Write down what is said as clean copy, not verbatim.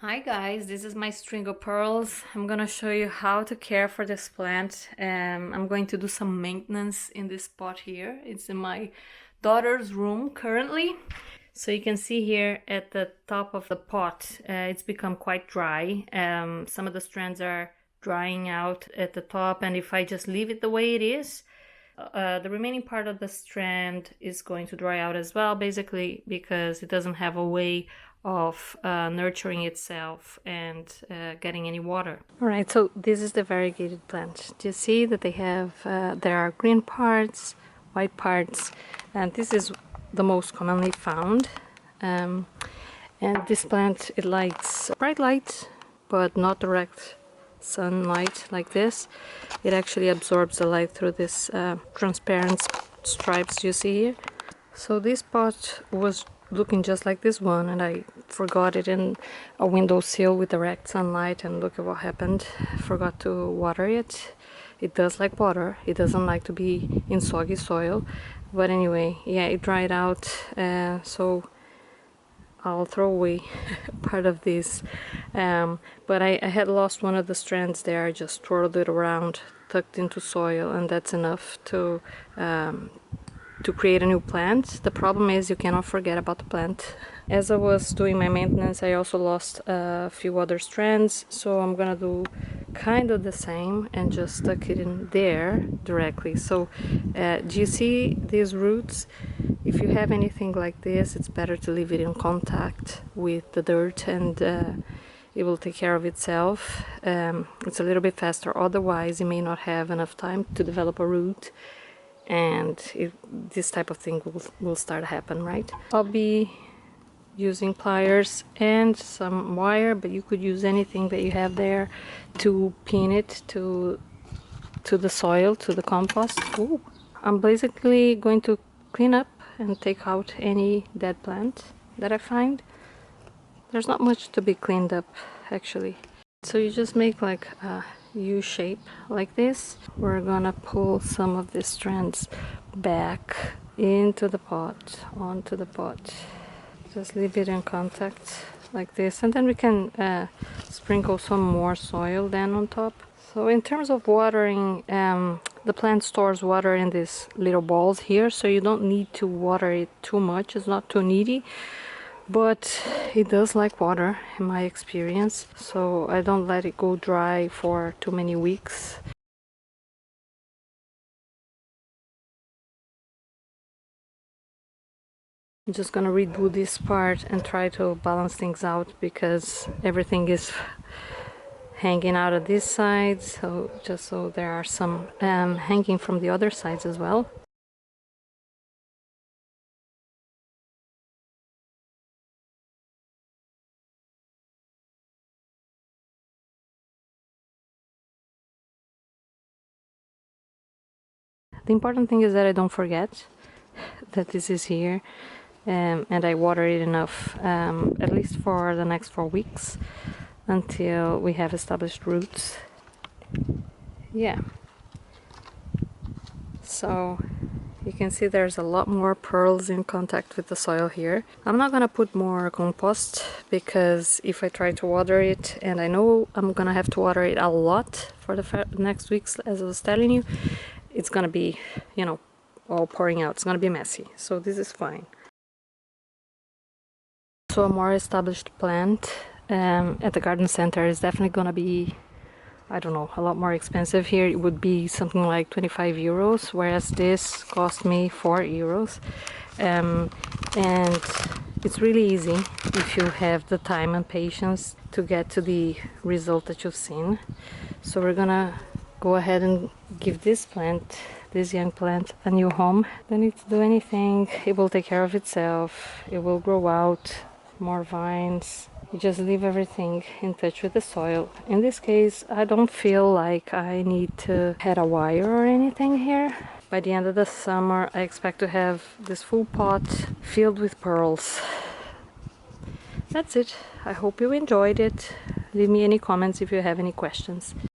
Hi guys, this is my string of pearls. I'm gonna show you how to care for this plant. I'm going to do some maintenance in this pot here. It's in my daughter's room currently. So you can see here at the top of the pot, it's become quite dry. Some of the strands are drying out at the top, and if I just leave it the way it is, the remaining part of the strand is going to dry out as well, basically because it doesn't have a way of nurturing itself and getting any water. All right, so this is the variegated plant. Do you see that they have, there are green parts, white parts, and this is the most commonly found. And this plant, it likes bright light, but not direct sunlight like this. It actually absorbs the light through this transparent stripes you see here. So this pot was looking just like this one, and I forgot it in a windowsill with direct sunlight, and look at what happened. Forgot to water it. It does like water. It doesn't like to be in soggy soil, but anyway, yeah, it dried out, so I'll throw away part of this, but I had lost one of the strands there. I just twirled it around, tucked into soil, and that's enough to create a new plant. The problem is you cannot forget about the plant. As I was doing my maintenance, I also lost a few other strands, so I'm gonna do kind of the same and just tuck it in there directly. So do you see these roots? If you have anything like this, it's better to leave it in contact with the dirt, and it will take care of itself. It's a little bit faster, otherwise you may not have enough time to develop a root, and this type of thing will start to happen, right? I'll be using pliers and some wire, but you could use anything that you have there to pin it to the soil, to the compost. Ooh. I'm basically going to clean up and take out any dead plant that I find. There's not much to be cleaned up actually. So you just make like a U shape like this. We're gonna pull some of these strands back into the pot, onto the pot. Just leave it in contact like this, and then we can sprinkle some more soil then on top. So in terms of watering, the plant stores water in these little balls here, so you don't need to water it too much. It's not too needy, but it does like water in my experience, so I don't let it go dry for too many weeks. I'm just gonna redo this part and try to balance things out, because everything is hanging out of this side, so just so there are some hanging from the other sides as well. The important thing is that I don't forget that this is here, and I water it enough, at least for the next 4 weeks, until we have established roots. Yeah. So you can see there's a lot more pearls in contact with the soil here. I'm not gonna put more compost, because if I try to water it, and I know I'm gonna have to water it a lot for the next weeks, as I was telling you, it's gonna be, you know, all pouring out. It's gonna be messy, so this is fine. So a more established plant at the garden center is definitely gonna be, I don't know, a lot more expensive. Here it would be something like 25 euros, whereas this cost me 4 euros. And it's really easy if you have the time and patience to get to the result that you've seen. So we're gonna go ahead and give this plant, this young plant, a new home. Don't need to do anything. It will take care of itself. It will grow out more vines. You just leave everything in touch with the soil. In this case, I don't feel like I need to add a wire or anything here. By the end of the summer, I expect to have this full pot filled with pearls. That's it. I hope you enjoyed it. Leave me any comments if you have any questions.